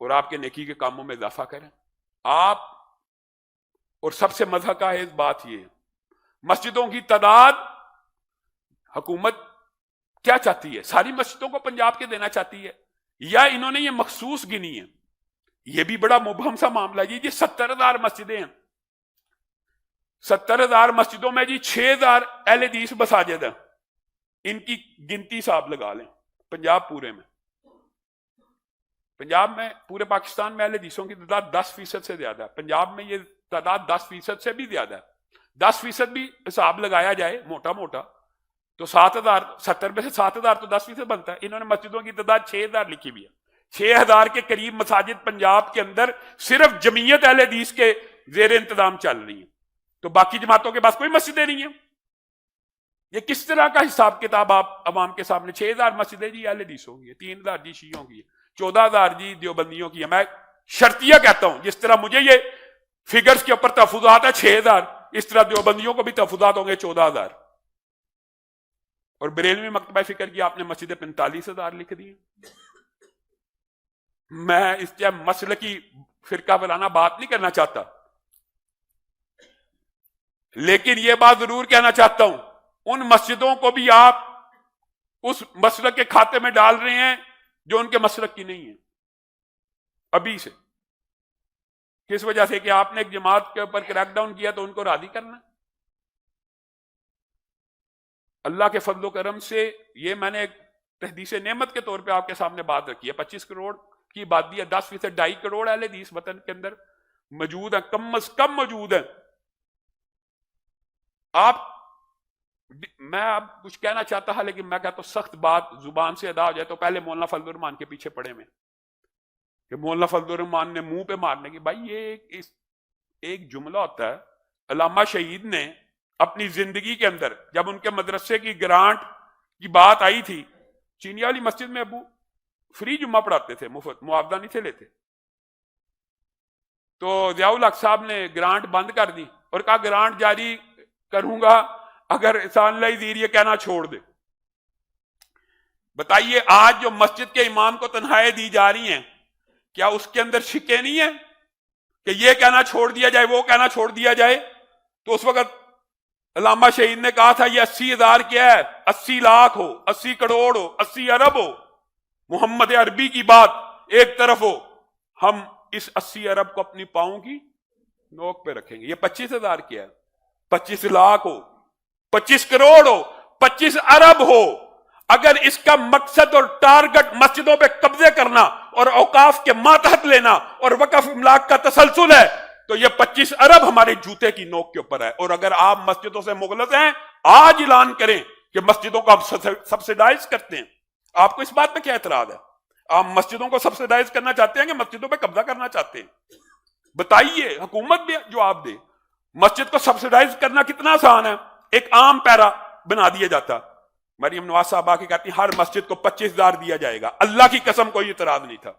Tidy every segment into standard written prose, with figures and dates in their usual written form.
اور آپ کے نیکی کے کاموں میں اضافہ کریں آپ. اور سب سے مضحکہ ہے اس بات یہ ہے مسجدوں کی تعداد حکومت کیا چاہتی ہے؟ ساری مسجدوں کو پنجاب کے دینا چاہتی ہے یا انہوں نے یہ مخصوص گنی ہے؟ یہ بھی بڑا مبہم سا معاملہ ہے. جی 70,000 مسجدیں ہیں, 70,000 مسجدوں میں جی 6,000 اہل حدیث مساجد ہیں. ان کی گنتی صاحب لگا لیں پنجاب پورے میں. پنجاب میں پورے پاکستان میں اہل حدیثوں کی تعداد 10% سے زیادہ ہے. پنجاب میں یہ تعداد 10% سے بھی زیادہ ہے. 10% بھی حساب لگایا جائے موٹا موٹا تو 7,000 70 میں سے 7,000 تو 10% بنتا ہے. انہوں نے مسجدوں کی تعداد 6,000 لکھی ہوئی ہے. 6,000 کے قریب مساجد پنجاب کے اندر صرف جمعیت اہل حدیث کے زیر انتظام چل رہی ہیں, تو باقی جماعتوں کے پاس کوئی مسجدیں نہیں ہیں. یہ کس طرح کا حساب کتاب آپ عوام کے سامنے؟ 6,000 مسجدیں جی اہل حدیثوں کی ہے, 3,000 جی شیعوں کی ہے, 14,000 جی دیوبندیوں کی ہے. میں شرطیہ کہتا ہوں جس طرح مجھے یہ فگرز کے اوپر تحفظات ہے 6,000, اس طرح دیوبندیوں کو بھی تحفظات ہوں گے 14,000. اور بریلوی مکتبہ فکر کی آپ نے مسجدیں 45,000 لکھ دی. میں اس کے مسلکی فرقہ وارانہ بات نہیں کرنا چاہتا, لیکن یہ بات ضرور کہنا چاہتا ہوں ان مسجدوں کو بھی آپ اس مسلک کے کھاتے میں ڈال رہے ہیں جو ان کے مسلک کی نہیں ہے ابھی سے. کس وجہ سے؟ کہ آپ نے ایک جماعت کے اوپر کریک ڈاؤن کیا تو ان کو راضی کرنا. اللہ کے فضل و کرم سے یہ میں نے ایک تحدیث نعمت کے طور پہ آپ کے سامنے بات رکھی ہے. 25 کروڑ کی آبادی ہے, 10% 2.5 کروڑ اہل حدیث وطن کے اندر موجود ہیں, کم از کم موجود ہیں. میں اب کچھ کہنا چاہتا تھا لیکن میں کہتا ہوں سخت بات زبان سے ادا ہو جائے تو پہلے مولانا فضل الرحمان کے پیچھے پڑے میں کہ مولانا فضل الرحمان نے منہ پہ مارنے کی. بھائی یہ ایک جملہ ہوتا ہے. علامہ شہید نے اپنی زندگی کے اندر جب ان کے مدرسے کی گرانٹ کی بات آئی تھی, چینیا والی مسجد میں ابو فری جمعہ پڑھاتے تھے, مفت, معاوضہ نہیں تھے لیتے, تو ضیاء الحق صاحب نے گرانٹ بند کر دی اور کہا گرانٹ جاری کروں گا اگر احسان اللہ زیر یہ کہنا چھوڑ دے. بتائیے آج جو مسجد کے امام کو تنخواہیں دی جا رہی ہیں کیا اس کے اندر شکے نہیں ہیں کہ یہ کہنا چھوڑ دیا جائے وہ کہنا چھوڑ دیا جائے؟ تو اس وقت علامہ شہید نے کہا تھا یہ 80,000 کیا ہے, 80 لاکھ ہو, 80 کروڑ ہو, 80 ارب ہو, محمد عربی کی بات ایک طرف ہو, ہم اس 80 ارب کو اپنی پاؤں کی نوک پہ رکھیں گے. یہ 25,000 کیا ہے, 25 لاکھ ہو, 25 کروڑ ہو, 25 ارب ہو, اگر اس کا مقصد اور ٹارگٹ مسجدوں پہ قبضے کرنا اور اوقاف کے ماتحت لینا اور وقف املاک کا تسلسل ہے تو یہ 25 ارب ہمارے جوتے کی نوک کے اوپر ہے. اور اگر آپ مسجدوں سے مغلظ ہیں آج اعلان کریں کہ مسجدوں کو آپ سبسیڈائز کرتے ہیں. آپ کو اس بات پہ کیا اعتراض ہے؟ آپ مسجدوں کو سبسیڈائز کرنا چاہتے ہیں کہ مسجدوں پہ قبضہ کرنا چاہتے ہیں؟ بتائیے, حکومت بھی جواب دے. مسجد کو سبسیڈائز کرنا کتنا آسان ہے, ایک عام پیرا بنا دیا جاتا. مریم نواز صاحب آ کے کہتی ہر مسجد کو 25,000 دیا جائے گا. اللہ کی قسم کوئی اعتراض نہیں تھا.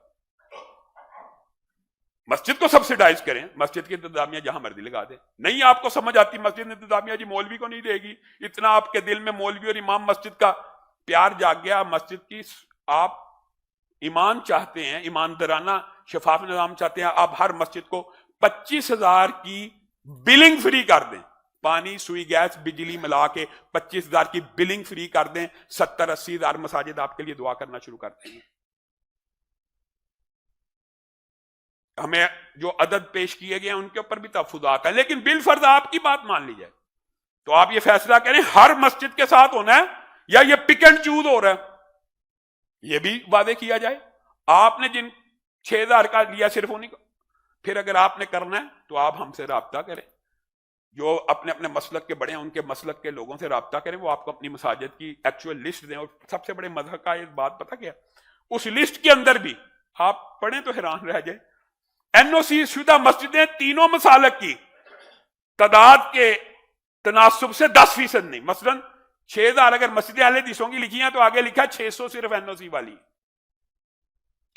مسجد کو سبسیڈائز کریں, مسجد کی انتظامیہ جہاں مرضی لگا دیں. نہیں آپ کو سمجھ آتی مسجد انتظامیہ جی مولوی کو نہیں دے گی, اتنا آپ کے دل میں مولوی اور امام مسجد کا پیار جاگ گیا. مسجد کی آپ ایمان چاہتے ہیں, ایماندارانہ شفاف نظام چاہتے ہیں, آپ ہر مسجد کو 25,000 کی بلنگ فری کر دیں. پانی, سوئی, گیس, بجلی ملا کے 25,000 کی بلنگ فری کر دیں. 70-80,000 مساجد آپ کے لیے دعا کرنا شروع کر دیں گے. ہمیں جو عدد پیش کیے گئے ہیں ان کے اوپر بھی تحفظات ہیں, لیکن بالفرض آپ کی بات مان لی جائے تو آپ یہ فیصلہ کریں ہر مسجد کے ساتھ ہونا ہے یا یہ پک اینڈ چوز ہو رہا ہے, یہ بھی وعدے کیا جائے. آپ نے جن 6,000 کا لیا صرف انہیں کو, پھر اگر آپ نے کرنا ہے تو آپ ہم سے رابطہ کریں. جو اپنے اپنے مسلک کے بڑے ہیں ان کے مسلک کے لوگوں سے رابطہ کریں, وہ آپ کو اپنی مساجد کی ایکچوئل لسٹ دیں. اور سب سے بڑے مذہب کا یہ بات پتہ کیا, اس لسٹ کے اندر بھی آپ پڑھیں تو حیران رہ جائیں. NOC شدہ مسجدیں تینوں مسالک کی تعداد کے تناسب سے 10% نہیں. مثلا 6,000 اگر مسجدیں اہل حدیثوں کی لکھی ہیں تو آگے لکھا 600 صرف NOC والی.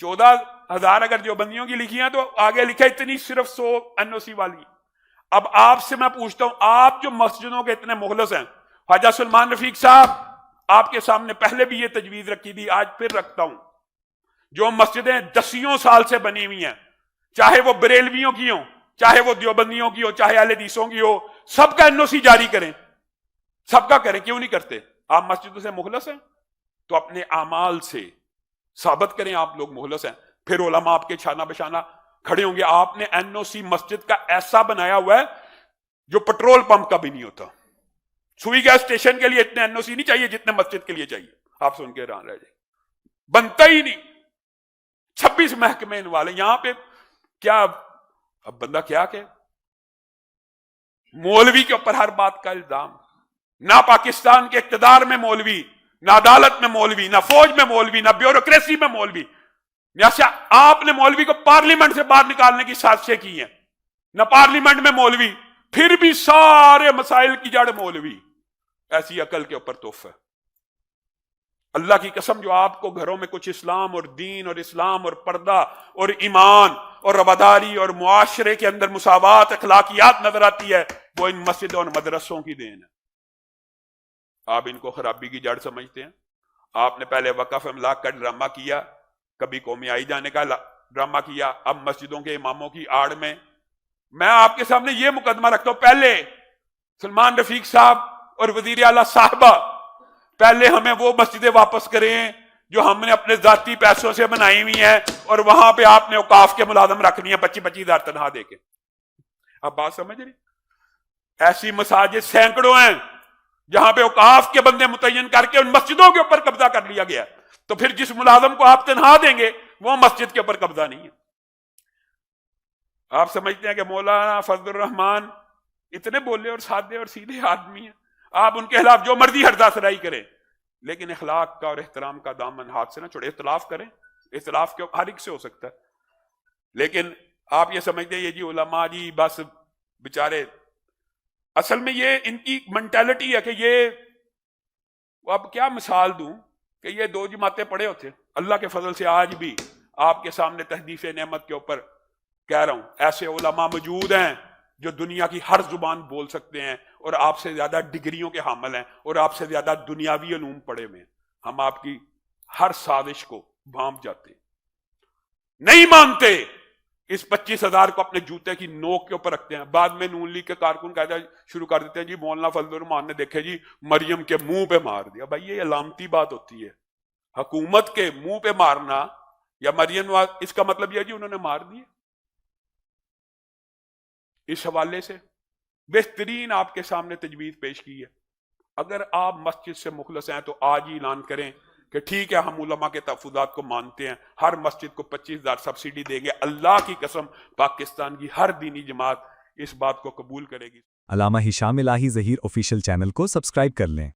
14,000 اگر دیوبندیوں کی لکھی ہیں تو آگے لکھا اتنی صرف 100 NOC والی. اب آپ سے میں پوچھتا ہوں, آپ جو مسجدوں کے اتنے مخلص ہیں, خواجہ سلمان رفیق صاحب آپ کے سامنے پہلے بھی یہ تجویز رکھی تھی, آج پھر رکھتا ہوں, جو مسجدیں 10 سال سے بنی ہوئی ہیں، چاہے وہ بریلویوں کی ہوں، چاہے وہ دیوبندیوں کی ہو، چاہے اہل حدیثوں کی ہو، سب کا NOC جاری کریں، سب کا کریں. کیوں نہیں کرتے؟ آپ مسجدوں سے مخلص ہیں تو اپنے اعمال سے ثابت کریں آپ لوگ مخلص ہیں. پھر علماء آپ کے چھانا بشانہ کھڑے ہوں گے. آپ نے NOC مسجد کا ایسا بنایا ہوا ہے جو پٹرول پمپ کا بھی نہیں ہوتا. سوئی گیس اسٹیشن کے لیے اتنے NOC نہیں چاہیے جتنے مسجد کے لیے چاہیے. آپ سن کے حیران رہ جائیں، بنتا ہی نہیں. 26 محکمے والے یہاں پہ. کیا اب بندہ کیا کہ مولوی کے اوپر ہر بات کا الزام. نہ پاکستان کے اقتدار میں مولوی، نہ عدالت میں مولوی، نہ فوج میں مولوی، نہ بیوروکریسی میں مولوی. جیسے آپ نے مولوی کو پارلیمنٹ سے باہر نکالنے کی سازشیں کی ہیں، نہ پارلیمنٹ میں مولوی، پھر بھی سارے مسائل کی جڑ مولوی. ایسی عقل کے اوپر تحفہ. اللہ کی قسم جو آپ کو گھروں میں کچھ اسلام اور دین اور اسلام اور پردہ اور ایمان اور رواداری اور معاشرے کے اندر مساوات، اخلاقیات نظر آتی ہے، وہ ان مسجدوں اور مدرسوں کی دین ہے. آپ ان کو خرابی کی جڑ سمجھتے ہیں. آپ نے پہلے وقف املاک کا ڈرامہ کیا، کبھی قومی آئی جانے کا ڈرامہ کیا، اب مسجدوں کے اماموں کی آڑ میں. میں آپ کے سامنے یہ مقدمہ رکھتا ہوں، پہلے سلمان رفیق صاحب اور وزیر اعلیٰ صاحبہ پہلے ہمیں وہ مسجدیں واپس کریں جو ہم نے اپنے ذاتی پیسوں سے بنائی ہوئی ہیں، اور وہاں پہ آپ نے اوقاف کے ملازم رکھنی ہے 25-25 ہزار تنخواہ دے کے. اب بات سمجھ رہی؟ ایسی مساجد سینکڑوں ہیں جہاں پہ اوقاف کے بندے متعین کر کے ان مسجدوں کے اوپر قبضہ کر لیا گیا. تو پھر جس ملازم کو آپ تنخواہ دیں گے وہ مسجد کے اوپر قبضہ نہیں ہے. آپ سمجھتے ہیں کہ مولانا فضل الرحمان اتنے بولے اور سادے اور سیدھے آدمی ہیں، آپ ان کے خلاف جو مرضی ہرزہ سرائی کریں، لیکن اخلاق کا اور احترام کا دامن ہاتھ سے نہ چھوڑے. اختلاف کریں، اختلاف کے ہر ایک سے ہو سکتا ہے، لیکن آپ یہ سمجھتے ہیں یہ جی علماء جی بس بیچارے. اصل میں یہ ان کی منٹیلٹی ہے کہ یہ، اب کیا مثال دوں کہ یہ 2 جماعتیں پڑھے ہوتے. اللہ کے فضل سے آج بھی آپ کے سامنے تحدیث نعمت کے اوپر کہہ رہا ہوں، ایسے علماء موجود ہیں جو دنیا کی ہر زبان بول سکتے ہیں اور آپ سے زیادہ ڈگریوں کے حامل ہیں اور آپ سے زیادہ دنیاوی علوم پڑھے ہوئے ہیں. ہم آپ کی ہر سازش کو بھانپ جاتے ہیں. نہیں مانتے، اس 25,000 کو اپنے جوتے کی نوک کے اوپر رکھتے ہیں. بعد میں نون لیگ کے کارکن قاعدہ شروع کر دیتے ہیں جی مولانا فضل الرحمان نے دیکھے جی مریم کے منہ پہ مار دیا. بھائی یہ علامتی بات ہوتی ہے. حکومت کے منہ پہ مارنا یا مریم، اس کا مطلب یہ جی انہوں نے مار دیے. اس حوالے سے بہترین آپ کے سامنے تجویز پیش کی ہے. اگر آپ مسجد سے مخلص ہیں تو آج ہی اعلان کریں کہ ٹھیک ہے ہم علماء کے تحفظات کو مانتے ہیں، ہر مسجد کو 25,000 سبسڈی دیں گے. اللہ کی قسم پاکستان کی ہر دینی جماعت اس بات کو قبول کرے گی. علامہ ہشام الہی ظہیر آفیشیل چینل کو سبسکرائب کر لیں.